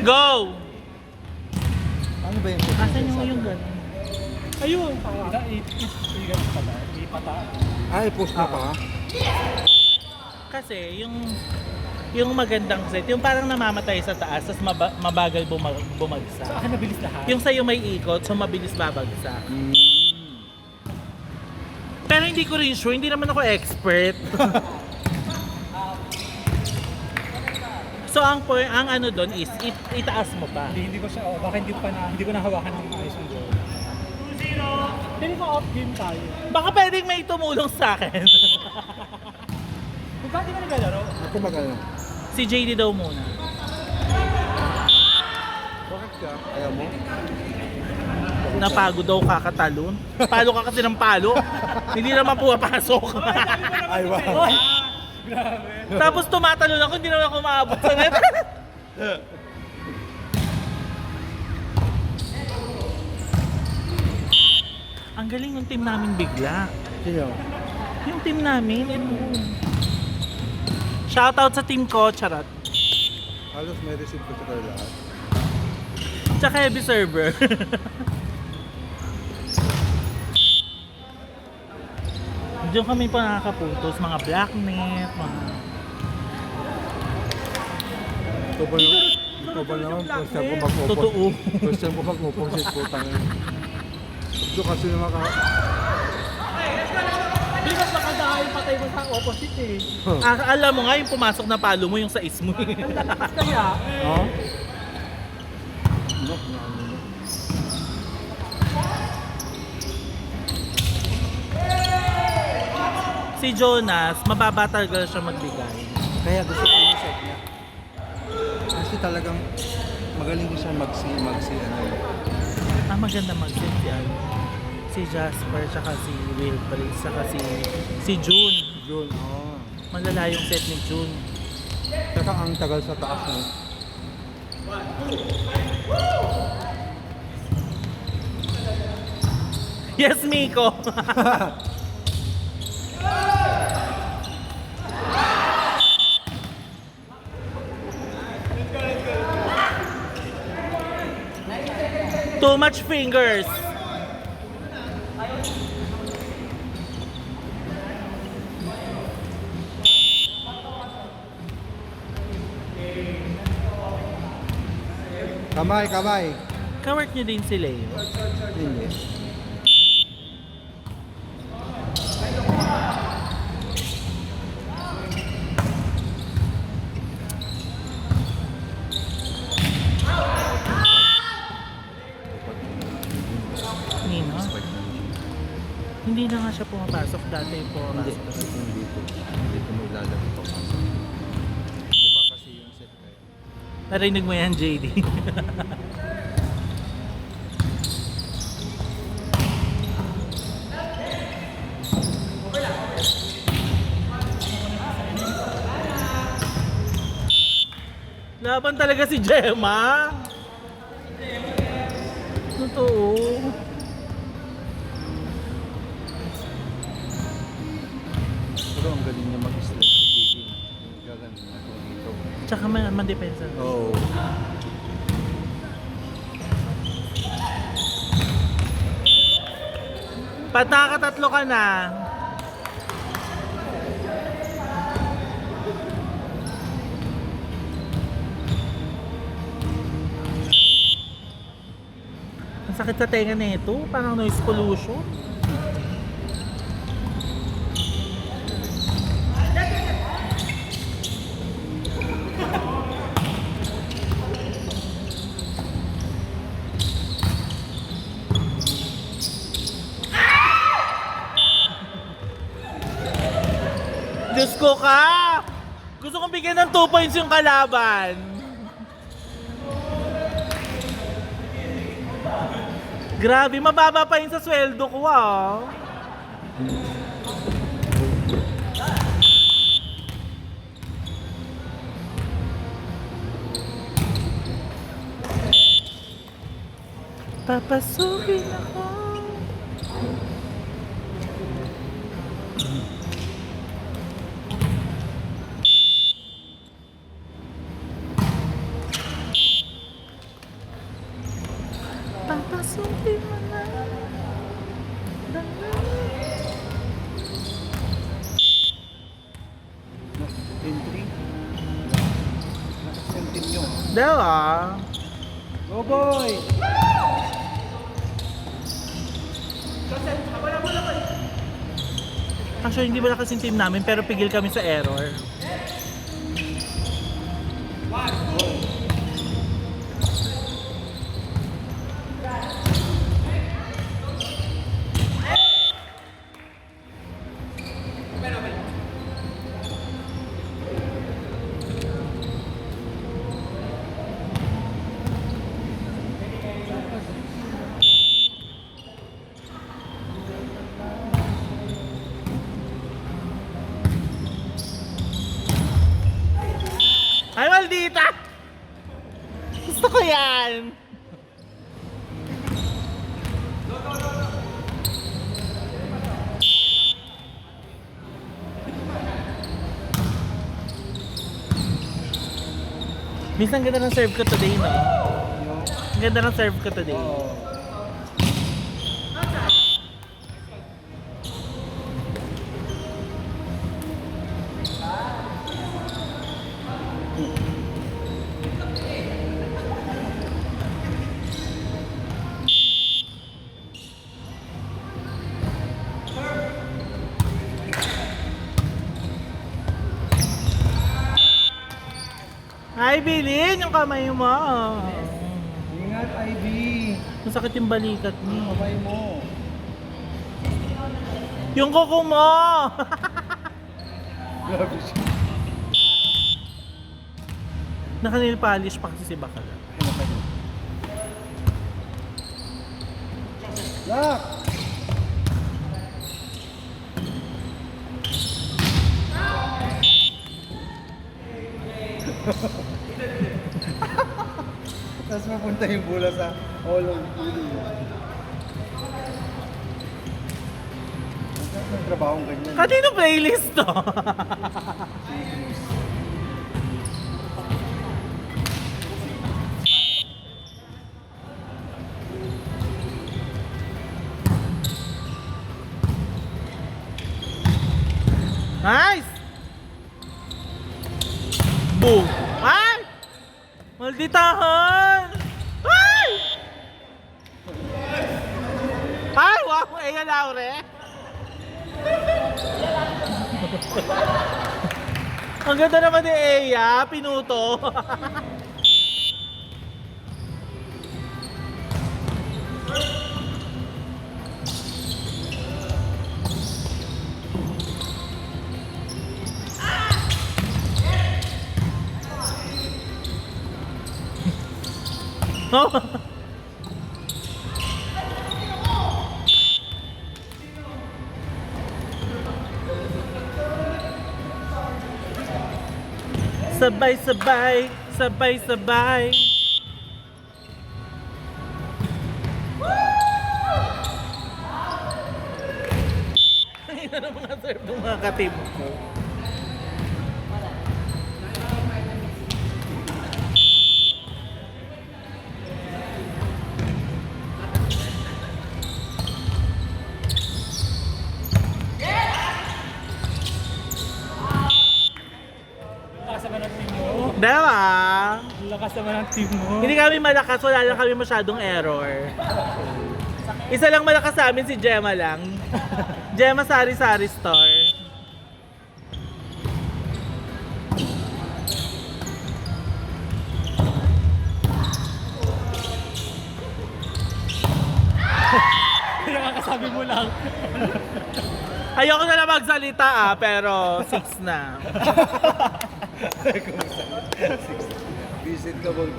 Go! Ano ba yung Asan yung gano'n? Ayun. Ay, post na pa. Kasi yung magandang set, yung parang namamatay sa taas, tapos mabagal bumagsak. Akin nabilis lahat. Yung sa'yo may ikot, so mabilis babagsak. Pero hindi ko rin sure, hindi naman ako expert. So ang ano doon is itaas mo pa. Hindi ko siya, baka hindi ko nahawakan ng ayos ang goal. 2-0. Hindi ko off game tayo. Baka pwedeng may tumulong sa akin. Kung bakit ka naglalaro? Ako magano. Si JD daw muna. Bakit ka? Ayaw mo? Napagod daw kakatalon. Palo ka kasi ng palo. Hindi naman pumapasok. Ay, wow. Grabe. Tapos tumatalon ako, hindi naman ako maabot sa net. Ang galing ng team namin bigla. Sino? Yung team namin, ito. Shoutout sa team ko, charot. Halos may receive ko sa kayo lahat. Tsaka heavy server. Diyan kami pa nakakapuntos, mga blacknet, mga... Ito ba naman, first time ko mag-opos. Totoo. First time ko mag-opos, putang ina. Ito kasi naman ka... Hindi mas makadahin patay mo sa opposite eh. Alam mo nga yung pumasok na palo mo yung sa ismo. Ang lalakas kaya. Ha? No, no. Si Jonas, mababa talaga siya magbigay. Kaya gusto ko yung set niya. Kasi talagang magaling siya magsi ano. Maganda mag-set si ano. Si Jasper, tsaka si Wilfred, tsaka si June. Yun, oh. Malala yung set ni June. Saka ang tagal sa taas no. Yes, Miko! Too much fingers. Kamay, kamay. Kawork niyo din si Leo. Hindi. Nino? Hindi na nga siya pumapasok dati po. Hindi, kasi kung dito mo ilalagay pa pasok. Iba kasi yung set kayo. Narinig mo yan, JD. Laban talaga si Gemma. Totoo. Pero ang galing niya mag-slide si Gigi. Yung gagan na kung dito. Tsaka man-depensa. Oo. Pag nakakatatlo ka na, ang sakit sa tenga nito, parang noise pollution. Diyos ko ka! Gusto kong bigyan ng 2 points yung kalaban. Grabe, mababa pa yun sa sweldo ko ah. Papasukin ako. Sumpi mo na. Entry. Nakasentin nyo. Diba? Go boy! Actually, hindi ba kasing team namin pero pigil kami sa error. Ay, maldita! Gusto ko yan! Minsan ganda ng serve ko today, no? Ang ganda ng serve ko today. Ay, bilin yung kamay mo. Ingat, Ivy. Masakit yung balikat mo. Kamay mo. Yung kuko mo! Grabe siya. Naka-nail polish pa kasi si Bakala. Lock! Tapos mapunta yung bola sa hollow feeling. Ang trabahong ganyan. Kanino playlist to? Nice! Boom! Ay! Malditahan! Ay! Ay! Wow! Eya Laure! Ang ganda naman ni Eya! Pinuto! Oh. Sabay-sabay, sabay-sabay. Ay, na mga serve ng mga katib ko. Lakas naman ng team mo. Diba? Lakas naman ng team mo. Hindi kami malakas, wala lang kami masyadong error. Isa lang malakas sa amin, si Gemma lang. Gemma Sari-Sari Store. Kaya kakasabi mo lang. Ayoko na lang magsalita pero 6 na. Visit ka ball.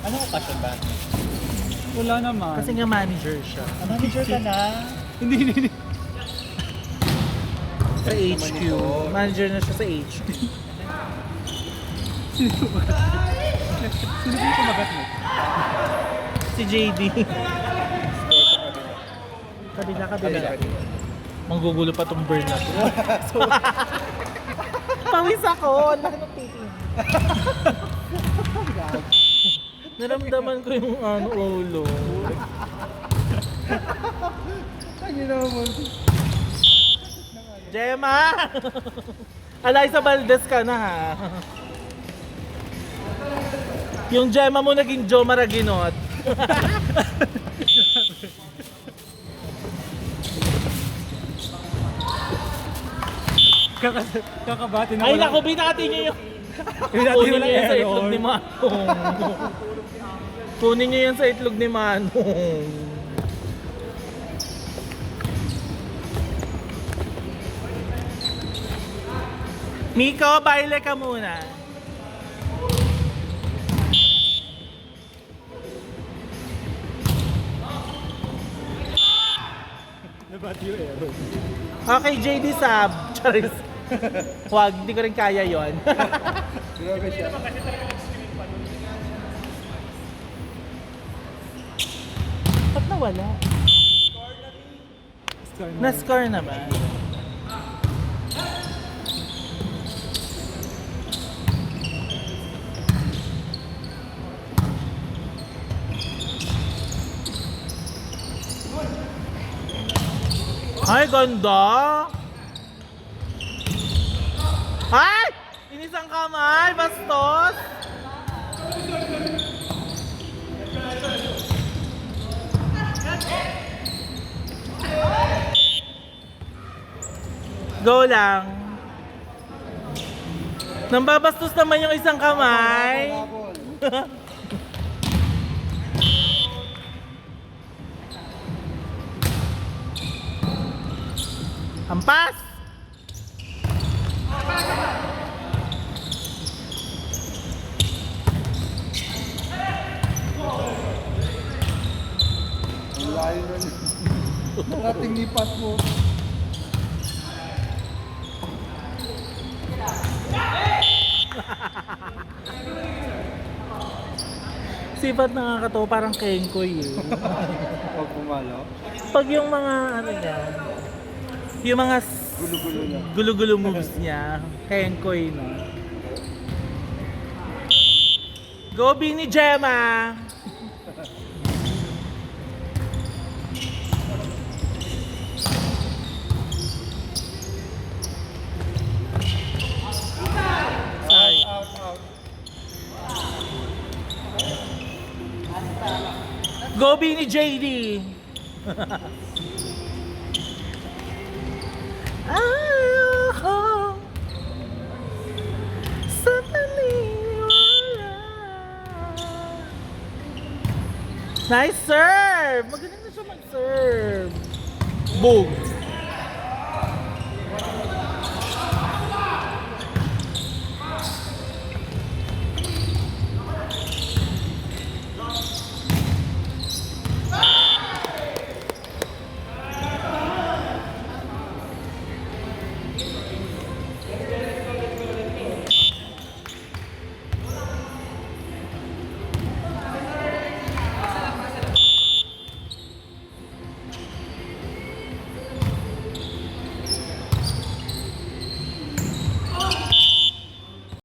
Anong occasion ba? Wala naman. Kasi nga manager siya. Manager ka na? Hindi. Sa HQ. Manager na siya sa HQ. Sino ba yung kumagat mo? Si JD. Kabila. Manggugulo pa tong burn na to. Pawis ako. Ang laki ng titi. Naramdaman ko yung ulo. Ay, naman. Gemma! Eliza Valdez ka na ha. Yung Gemma mo naging Jo Maraginot. Kakabati na Ay wala- naku, binati niyo yung... Binati Kunin wala niyo yan sa error. itlog ni Manong. Kunin niyo yan sa itlog ni Manong. Miko, baile ka muna. Nabati yung error. Okay, JD Sab. Charis. Huwag, hindi ko rin kaya yon. Grabe siya. Ba't nawala? Na-score naman. Ay, ganda! Ay! Inisang kamay, bastos! Go lang. Nambabastos naman yung isang kamay. Habol. Ampas! Ang layo nun. Narating lipat mo. Sipat nakakatawa, parang kengkoy eh. Pag pumalo, Pag yung mga ano niya, yung mga gulo-gulo na. gulo-gulo moves niya, kengkoy no. Gobi ni Gemma! Ay. Out, out. Gobi ni JD! Ayoko sa paniwala. Nice serve! Magaling na siya mag-serve. Boom!